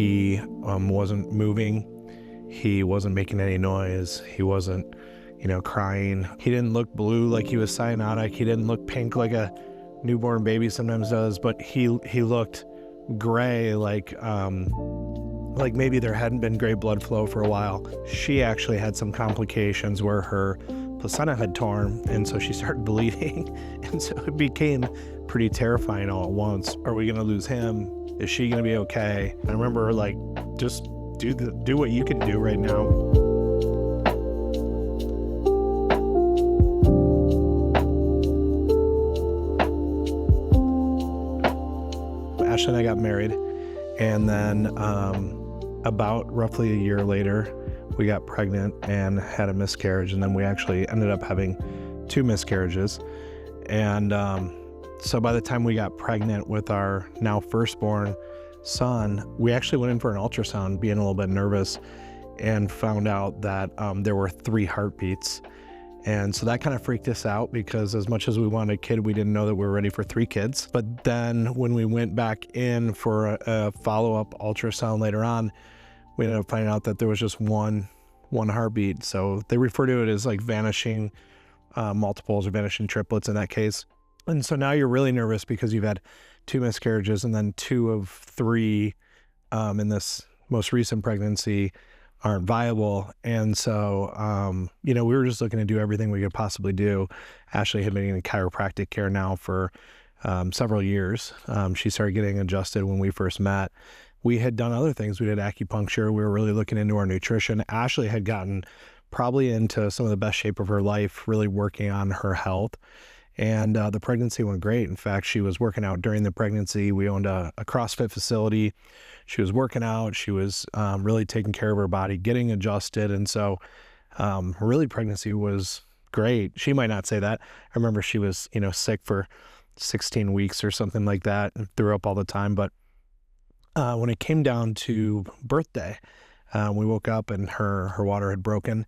He wasn't moving. He wasn't making any noise. He wasn't, crying. He didn't look blue like he was cyanotic. He didn't look pink like a newborn baby sometimes does, but he looked gray, like maybe there hadn't been gray blood flow for a while. She actually had some complications where her placenta had torn, and so she started bleeding. And so it became pretty terrifying all at once. Are we gonna lose him? Is she gonna be okay? I remember just do what you can do right now. Ashley and I got married, and then about roughly a year later, we got pregnant and had a miscarriage, and then we actually ended up having 2 miscarriages. And so by the time we got pregnant with our now firstborn son, we actually went in for an ultrasound, being a little bit nervous, and found out that there were 3 heartbeats. And so that kind of freaked us out, because as much as we wanted a kid, we didn't know that we were ready for 3 kids. But then when we went back in for a follow-up ultrasound later on, we ended up finding out that there was just one heartbeat. So they refer to it as like vanishing multiples or vanishing triplets in that case. And so now you're really nervous because you've had 2 miscarriages, and then 2 of 3 in this most recent pregnancy aren't viable. And so, we were just looking to do everything we could possibly do. Ashley had been in chiropractic care now for several years. She started getting adjusted when we first met. We had done other things. We did acupuncture. We were really looking into our nutrition. Ashley had gotten probably into some of the best shape of her life, really working on her health. And the pregnancy went great. In fact, she was working out during the pregnancy. We owned a CrossFit facility. She was working out. She was really taking care of her body, getting adjusted. And so really pregnancy was great. She might not say that. I remember she was, sick for 16 weeks or something like that, and threw up all the time. But when it came down to birthday, we woke up and her water had broken.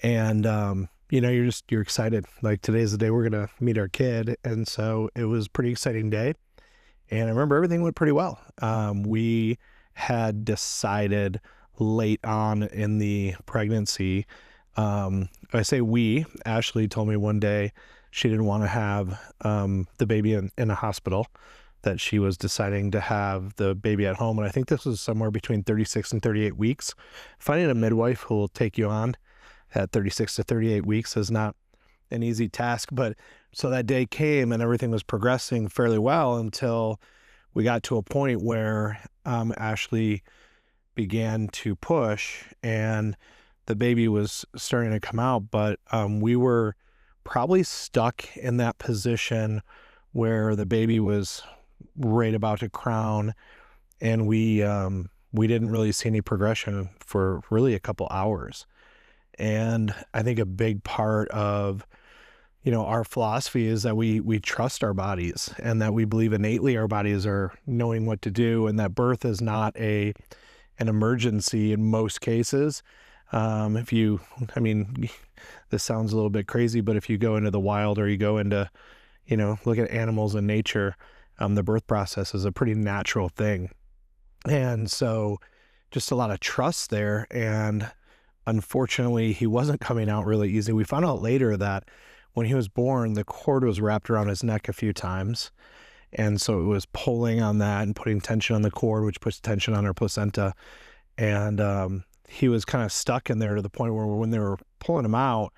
And you're excited. Like, today's the day we're going to meet our kid. And so it was a pretty exciting day. And I remember everything went pretty well. We had decided late on in the pregnancy, I say we, Ashley told me one day she didn't want to have the baby in a hospital, that she was deciding to have the baby at home. And I think this was somewhere between 36 and 38 weeks. Finding a midwife who will take you on at 36 to 38 weeks is not an easy task. But so that day came and everything was progressing fairly well until we got to a point where Ashley began to push and the baby was starting to come out. But we were probably stuck in that position where the baby was right about to crown, and we didn't really see any progression for really a couple hours. And I think a big part of, our philosophy is that we trust our bodies, and that we believe innately our bodies are knowing what to do, and that birth is not an emergency in most cases. This sounds a little bit crazy, but if you go into the wild, or you go into, look at animals in nature, the birth process is a pretty natural thing. And so just a lot of trust there. And unfortunately, he wasn't coming out really easy. We found out later that when he was born, the cord was wrapped around his neck a few times. And so it was pulling on that and putting tension on the cord, which puts tension on our placenta. And he was kind of stuck in there to the point where when they were pulling him out,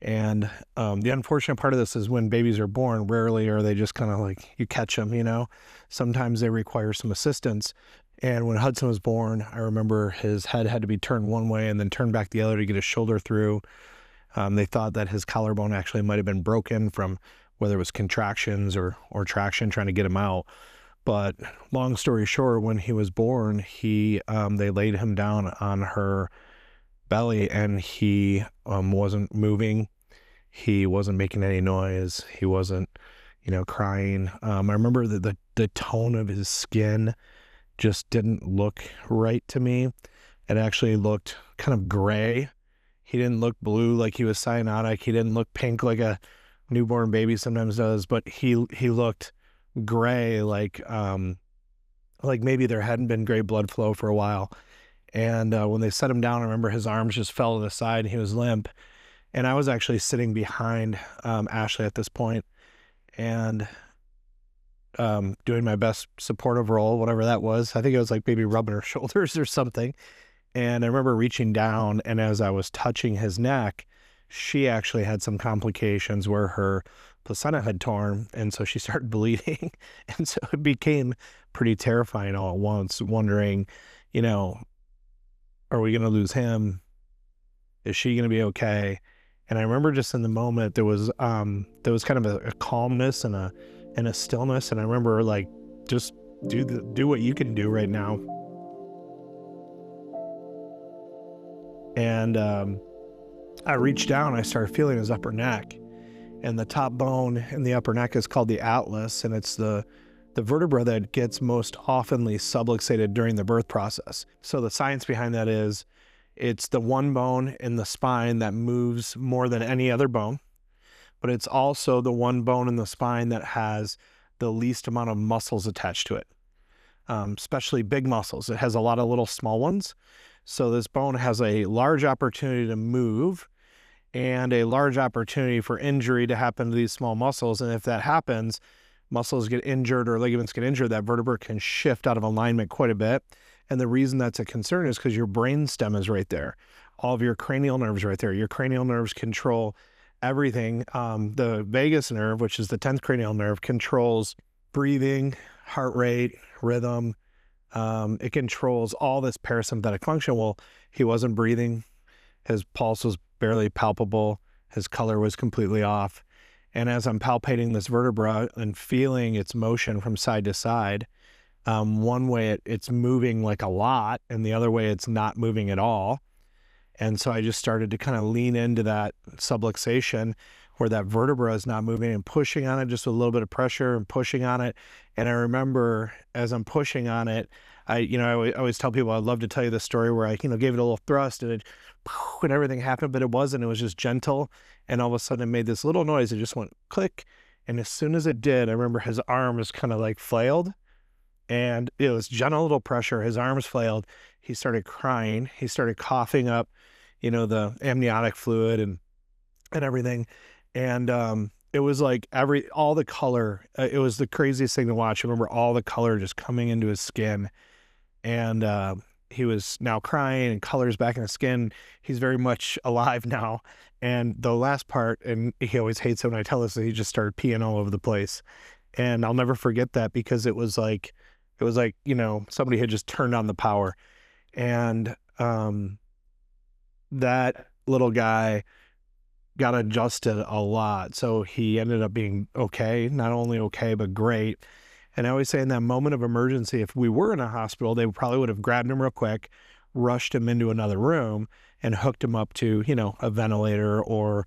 and the unfortunate part of this is when babies are born, rarely are they just kind of like, you catch them, sometimes they require some assistance. And when Hudson was born, I remember his head had to be turned one way and then turned back the other to get his shoulder through. They thought that his collarbone actually might have been broken from whether it was contractions or traction trying to get him out. But long story short, when he was born, they laid him down on her belly, and he wasn't moving. He wasn't making any noise. He wasn't, crying. I remember the tone of his skin just didn't look right to me. It actually looked kind of gray. He didn't look blue like he was cyanotic. He didn't look pink like a newborn baby sometimes does, but he looked gray, like like maybe there hadn't been great blood flow for a while. And when they set him down, I remember his arms just fell to the side and he was limp. And I was actually sitting behind Ashley at this point and doing my best supportive role, whatever that was. I think it was like maybe rubbing her shoulders or something. And I remember reaching down, and as I was touching his neck, she actually had some complications where her placenta had torn, and so she started bleeding. And so it became pretty terrifying all at once, wondering, you know, are we going to lose him? Is she going to be okay? And I remember just in the moment, there was kind of a calmness and a stillness. And I remember like, just do what you can do right now. And I reached down, I started feeling his upper neck, and the top bone in the upper neck is called the atlas, and it's the vertebra that gets most oftenly subluxated during the birth process. So the science behind that is it's the one bone in the spine that moves more than any other bone, but it's also the one bone in the spine that has the least amount of muscles attached to it, especially big muscles. It has a lot of little small ones. So this bone has a large opportunity to move and a large opportunity for injury to happen to these small muscles. And if that happens, muscles get injured or ligaments get injured, that vertebra can shift out of alignment quite a bit. And the reason that's a concern is because your brain stem is right there. All of your cranial nerves right there. Your cranial nerves control everything. The vagus nerve, which is the 10th cranial nerve, controls breathing, heart rate, rhythm. It controls all this parasympathetic function. Well, he wasn't breathing. His pulse was barely palpable. His color was completely off. And as I'm palpating this vertebra and feeling its motion from side to side, one way it's moving like a lot, and the other way it's not moving at all. And so I just started to kind of lean into that subluxation where that vertebra is not moving and pushing on it, just with a little bit of pressure and pushing on it. And I remember as I'm pushing on it, I always tell people, I'd love to tell you the story where I, gave it a little thrust and and everything happened, but it wasn't. It was just gentle. And all of a sudden it made this little noise. It just went click. And as soon as it did, I remember his arm was kind of like flailed, and it was gentle little pressure. His arms flailed. He started crying. He started coughing up, the amniotic fluid and everything. And it was like all the color, it was the craziest thing to watch. I remember all the color just coming into his skin, and he was now crying and colors back in his skin. He's very much alive now. And the last part, and he always hates it when I tell this, that he just started peeing all over the place. And I'll never forget that, because it was like, somebody had just turned on the power. And that little guy got adjusted a lot. So he ended up being okay, not only okay, but great. And I always say in that moment of emergency, if we were in a hospital, they probably would have grabbed him real quick, rushed him into another room and hooked him up to, a ventilator or,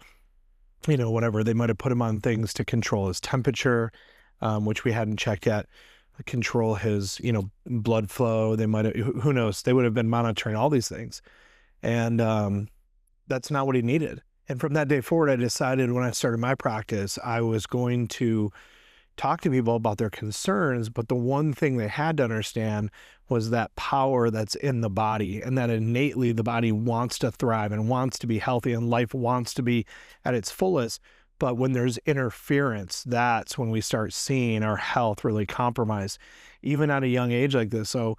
whatever. They might have put him on things to control his temperature, which we hadn't checked yet, control his, blood flow. They might have, who knows, they would have been monitoring all these things. And that's not what he needed. And from that day forward, I decided when I started my practice, I was going to talk to people about their concerns, but the one thing they had to understand was that power that's in the body, and that innately the body wants to thrive and wants to be healthy and life wants to be at its fullest. But when there's interference, that's when we start seeing our health really compromised, even at a young age like this. So,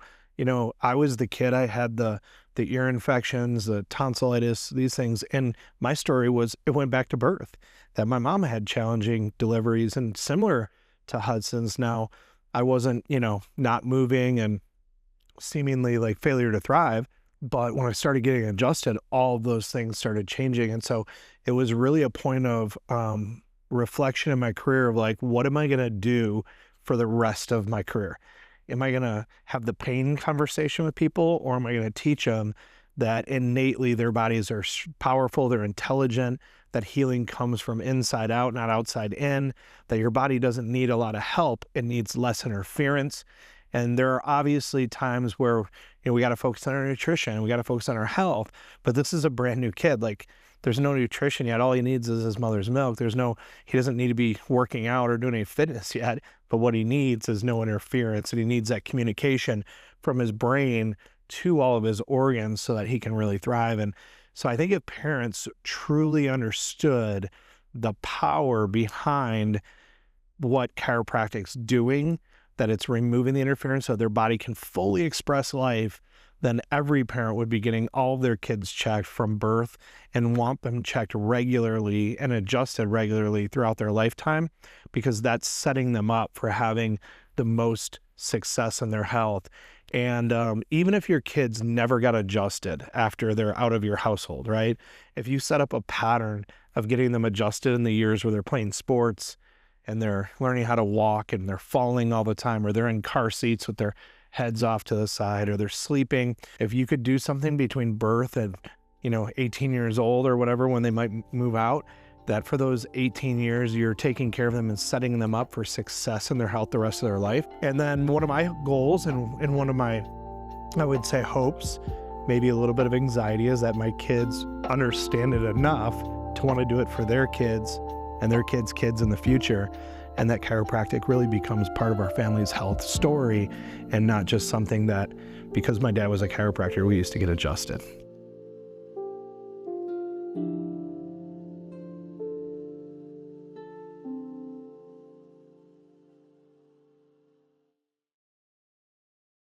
I was the kid, I had the ear infections, the tonsillitis, these things. And my story was, it went back to birth, that my mom had challenging deliveries and similar to Hudson's. Now, I wasn't, not moving and seemingly like failure to thrive. But when I started getting adjusted, all of those things started changing. And so it was really a point of reflection in my career of like, what am I going to do for the rest of my career? Am I going to have the pain conversation with people, or am I going to teach them that innately their bodies are powerful, they're intelligent, that healing comes from inside out, not outside in, that your body doesn't need a lot of help, it needs less interference. And there are obviously times where, we got to focus on our nutrition, we got to focus on our health, but this is a brand new kid. Like, there's no nutrition yet. All he needs is his mother's milk. He doesn't need to be working out or doing any fitness yet, but what he needs is no interference, and he needs that communication from his brain to all of his organs so that he can really thrive. And so I think if parents truly understood the power behind what chiropractic's doing, that it's removing the interference so their body can fully express life, then every parent would be getting all of their kids checked from birth and want them checked regularly and adjusted regularly throughout their lifetime, because that's setting them up for having the most success in their health. And even if your kids never got adjusted after they're out of your household, right? If you set up a pattern of getting them adjusted in the years where they're playing sports and they're learning how to walk and they're falling all the time, or they're in car seats with their heads off to the side, or they're sleeping, if you could do something between birth and 18 years old or whatever, when they might move out, that for those 18 years you're taking care of them and setting them up for success in their health the rest of their life. And then one of my goals and one of my, I would say, hopes, maybe a little bit of anxiety, is that my kids understand it enough to want to do it for their kids and their kids' kids in the future, and that chiropractic really becomes part of our family's health story, and not just something that, because my dad was a chiropractor, we used to get adjusted.